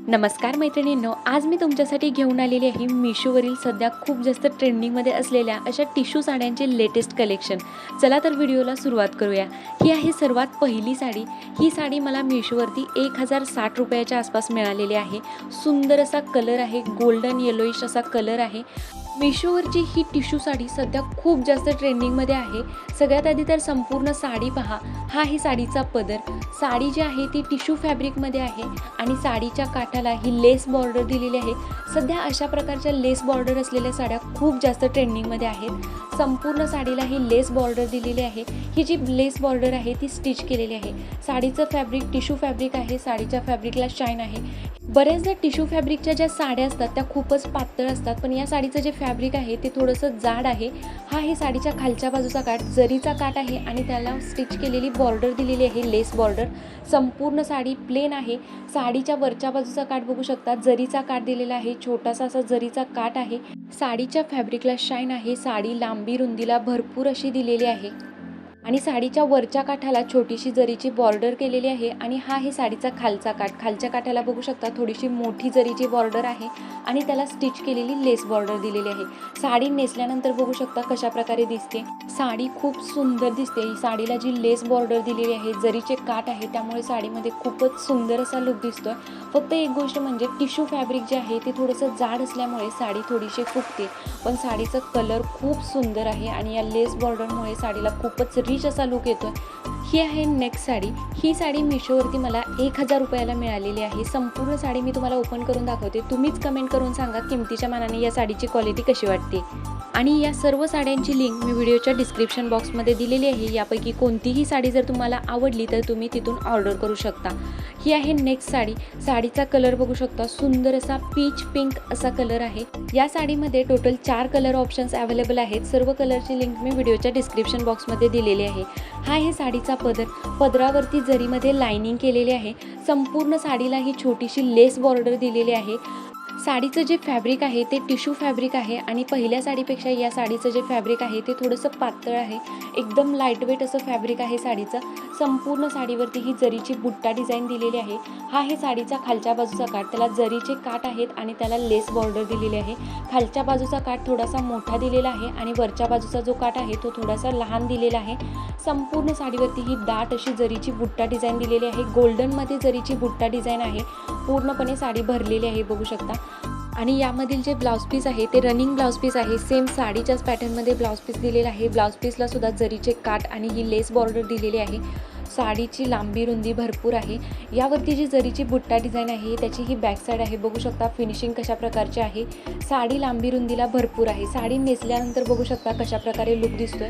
नमस्कार मैत्रिणींनो, आज मी तुमच्यासाठी घेऊन आलेली आहे मिशोवरील सध्या खूप जास्त ट्रेंडिंगमध्ये असलेल्या अशा टिश्यू साड्यांचे लेटेस्ट कलेक्शन. चला तर व्हिडिओला सुरुवात करूया. ही आहे सर्वात पहिली साडी. ही साडी मला मिशोवरती 1060 रुपयाच्या आसपास मिळालेली आहे. सुंदर असा कलर आहे, गोल्डन येलोइश असा कलर आहे. मिशोवरची ही टिश्यू साडी सध्या खूप जास्त ट्रेंडिंगमध्ये आहे. सगळ्यात आधी तर संपूर्ण साडी पहा. हा आहे साडीचा पदर. साडी जी आहे ती टिश्यू फॅब्रिकमध्ये आहे आणि साडीच्या काठाला ही लेस बॉर्डर दिलेली आहे. सध्या अशा प्रकारच्या लेस बॉर्डर असलेल्या साड्या खूप जास्त ट्रेंडिंगमध्ये आहेत. संपूर्ण साडीला ही लेस बॉर्डर दिलेली आहे. ही जी लेस बॉर्डर आहे ती स्टिच केलेली आहे. साडीचं फॅब्रिक टिश्यू फॅब्रिक आहे. साडीच्या फॅब्रिकला शाईन आहे. बऱ्याचदा टिश्यू फॅब्रिकच्या ज्या साड्या असतात त्या खूपच पातळ असतात, पण या साडीचं जे फॅब्रिक आहे ते थोडंसं जाड आहे. हा आहे साडीच्या खालच्या बाजूचा काठ, जरीचा काठ आहे आणि त्याला स्टिच केलेली बॉर्डर दिलेली आहे, लेस बॉर्डर. संपूर्ण साडी प्लेन आहे. साडीच्या वरच्या बाजूचा काठ बघू शकता, जरीचा काठ दिलेला आहे, छोटासा असा जरीचा काठ आहे. साडीच्या फॅब्रिकला शाईन आहे. साडी लांबी रुंदीला भरपूर अशी दिलेली आहे आणि साडीच्या वरच्या काठाला छोटीशी जरीची बॉर्डर केलेली आहे आणि हा आहे साडीचा खालचा काठ. खालच्या काठाला बघू शकता थोडीशी मोठी जरीची बॉर्डर आहे आणि त्याला स्टिच केलेली लेस बॉर्डर दिलेली आहे. साडी नेसल्यानंतर बघू शकता कशा प्रकारे दिसते. साडी खूप सुंदर दिसते. साडीला जी लेस बॉर्डर दिलेली आहे, जरीचे काठ आहे, त्यामुळे साडीमध्ये खूपच सुंदर असा लुक दिसतोय. फक्त एक गोष्ट म्हणजे टिश्यू फॅब्रिक जे आहे ते थोडंसं जाड असल्यामुळे साडी थोडीशी फुगते, पण साडीचा कलर खूप सुंदर आहे आणि या लेस बॉर्डरमुळे साडीला खूपच रिच असा लुक येतोय. ही आहे नेक्स्ट साडी. ही साडी मिशोवरती मला 1000 रुपयाला मिळालेली आहे. संपूर्ण साडी मी तुम्हाला ओपन करून दाखवते. तुम्हीच कमेंट करून सांगा किमतीच्या मानाने या साडीची क्वालिटी कशी वाटते. आणि या सर्व साड्यांची लिंक मी व्हिडिओच्या डिस्क्रिप्शन बॉक्समध्ये दिलेली आहे. यापैकी कोणतीही साडी जर तुम्हाला आवडली तर तुम्ही तिथून ऑर्डर करू शकता. ही आहे नेक्स्ट साडी. साडीचा कलर बघू शकता, सुंदर असा पीच पिंक असा कलर आहे. या साडीमध्ये टोटल 4 कलर ऑप्शन्स अवेलेबल आहेत. सर्व कलरची लिंक मी व्हिडिओच्या डिस्क्रिप्शन बॉक्समध्ये दिलेली आहे. हा आहे साडीचा पदर. पदरावरती जरीमध्ये लाइनिंग केलेली आहे. संपूर्ण साडीला ही छोटीशी लेस बॉर्डर दिलेली आहे. साडीचं जे फॅब्रिक आहे ते टिश्यू फॅब्रिक आहे आणि पहिल्या साडीपेक्षा या साडीचं जे फॅब्रिक आहे ते थोडंसं पातळ आहे. एकदम लाईटवेट असं फॅब्रिक आहे साडीचं. संपूर्ण साडीवरती ही जरीची बुट्टा डिझाईन दिलेली आहे. हा आहे साडीचा खालच्या बाजूचा काठ. त्याला जरीचे काठ आहेत आणि त्याला लेस बॉर्डर दिलेली आहे. खालच्या बाजूचा काठ थोडासा मोठा दिलेला आहे आणि वरच्या बाजूचा जो काठ आहे तो थोडासा लहान दिलेला आहे. संपूर्ण साडीवरती ही दाट अशी जरीची बुट्टा डिझाईन दिलेली आहे. गोल्डनमध्ये जरीची बुट्टा डिझाईन आहे. पूर्णपणे साडी भरलेली आहे बघू शकता. आणि यामधील जे ब्लाऊज पीस आहे ते रनिंग ब्लाऊज पीस आहे. सेम साडीच्याच पॅटर्नमध्ये ब्लाऊज पीस दिलेला आहे. ब्लाऊज पीसला सुद्धा जरीचे काठ आणि ही लेस बॉर्डर दिलेली आहे. साडीची लांबी रुंदी भरपूर आहे. यावरती जी जरीची बुट्टा डिझाईन आहे त्याची ही बॅक साईड आहे. बघू शकता फिनिशिंग कशा प्रकारची आहे. साडी लांबी रुंदीला भरपूर आहे. साडी नेसल्यानंतर बघू शकता कशा प्रकारे लुक दिसतोय.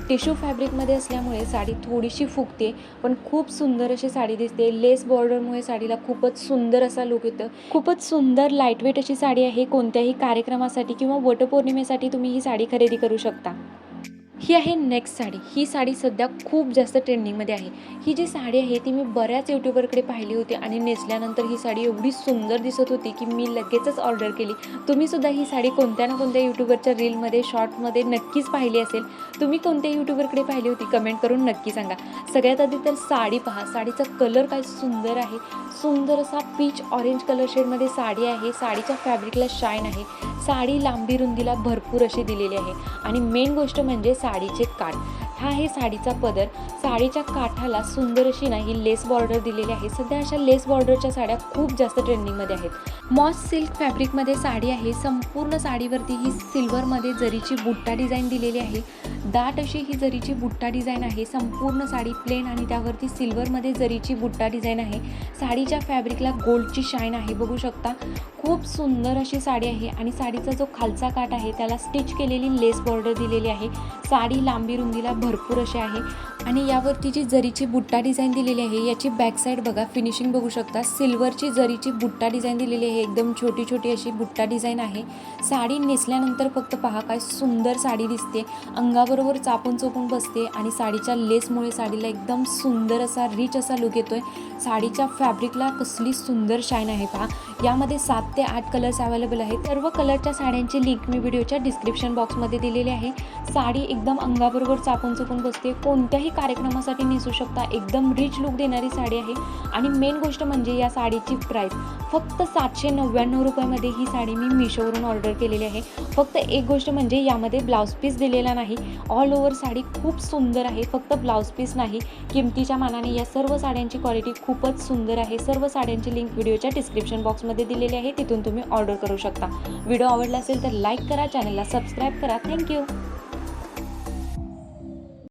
टिश्यू फॅब्रिकमध्ये असल्यामुळे साडी थोडीशी फुगते, पण खूप सुंदर अशी साडी दिसते. लेस बॉर्डरमुळे साडीला खूपच सुंदर असा लुक येतो. खूपच सुंदर लाईटवेट अशी साडी आहे. कोणत्याही कार्यक्रमासाठी किंवा वटपौर्णिमेसाठी तुम्ही ही साडी खरेदी करू शकता. ही आहे नेक्स्ट साडी. ही साडी सध्या खूप जास्त ट्रेंडिंगमध्ये आहे. ही जी साडी आहे ती मी बऱ्याच यूट्यूबरकडे पाहिली होती आणि नेसल्यानंतर ही साडी एवढी सुंदर दिसत होती की मी लगेचच ऑर्डर केली. तुम्हीसुद्धा ही साडी कोणत्या ना कोणत्या यूट्यूबरच्या रीलमध्ये शॉर्टमध्ये नक्कीच पाहिली असेल. तुम्ही कोणत्या यूट्यूबरकडे पाहिली होती कमेंट करून नक्की सांगा. सगळ्यात आधी तर साडी पहा. साडीचा कलर काय सुंदर आहे. सुंदर असा पीच ऑरेंज कलर शेडमध्ये साडी आहे. साडीच्या फॅब्रिकला शाईन आहे. साडी लांबी रुंदीला भरपूर अशी दिलेली आहे आणि मेन गोष्ट म्हणजे साडीचे काठ. हा आहे साडीचा पदर. साडीच्या काठाला सुंदर अशी ना ही लेस बॉर्डर दिलेली आहे. सध्या अशा लेस बॉर्डरच्या साड्या खूप जास्त ट्रेंडिंगमध्ये आहेत. मॉस सिल्क फॅब्रिकमध्ये साडी आहे. संपूर्ण साडीवरती ही सिल्वरमध्ये जरीची बुट्टा डिझाईन दिलेली आहे. दाट अशी ही जरीची बुट्टा डिझाईन आहे. संपूर्ण साडी प्लेन आणि त्यावरती सिल्वरमध्ये जरीची बुट्टा डिझाईन आहे. साडीच्या फॅब्रिकला गोल्डची शाईन आहे बघू शकता. खूप सुंदर अशी साडी आहे आणि साडीचा जो खालचा काठ आहे त्याला स्टिच केलेली लेस बॉर्डर दिलेली आहे. साडी लांबी रुंदीला भरपूर अशी आहे आणि यावरती जी जरीची बुट्टा डिझाईन दिलेली आहे याची बॅक साईड बघा, फिनिशिंग बघू शकता. सिल्वरची जरीची बुट्टा डिझाईन दिलेली आहे. एकदम छोटी छोटी अशी बुट्टा डिझाईन आहे. साडी नेसल्यानंतर फक्त पहा काय सुंदर साडी दिसते. अंगाबरोबर चापून चोपून बसते आणि साडीच्या लेसमुळे साडीला एकदम सुंदर असा रिच असा लुक येतोय. साडीच्या फॅब्रिकला कसली सुंदर शाईन आहे पहा. यामध्ये 7 ते 8 कलर्स अवेलेबल आहेत. सर्व कलरच्या साड्यांची लिंक मी व्हिडिओच्या डिस्क्रिप्शन बॉक्समध्ये दिलेली आहे. साडी एकदम अंगाबरोबर चापून चुपून बसते, कोणत्याही कार्यक्रमासाठी नेसू शकता. एकदम रिच लुक देणारी साडी आहे. आणि मेन गोष्ट म्हणजे या साडीची प्राईस फक्त 799 रुपयामध्ये ही साडी मी मिशोवरून ऑर्डर केलेली आहे. फक्त एक गोष्ट म्हणजे यामध्ये ब्लाऊज पीस दिलेला नाही. ऑल ओव्हर साडी खूप सुंदर आहे, फक्त ब्लाऊज पीस नाही. किमतीच्या मानाने या सर्व साड्यांची क्वालिटी खूपच सुंदर आहे. सर्व साड्यांची लिंक व्हिडिओच्या डिस्क्रिप्शन बॉक्समध्ये दिलेली आहे, तिथून तुम्ही ऑर्डर करू शकता. व्हिडिओ आवडला असेल तर लाईक करा, चॅनलला सबस्क्राईब करा. थँक्यू.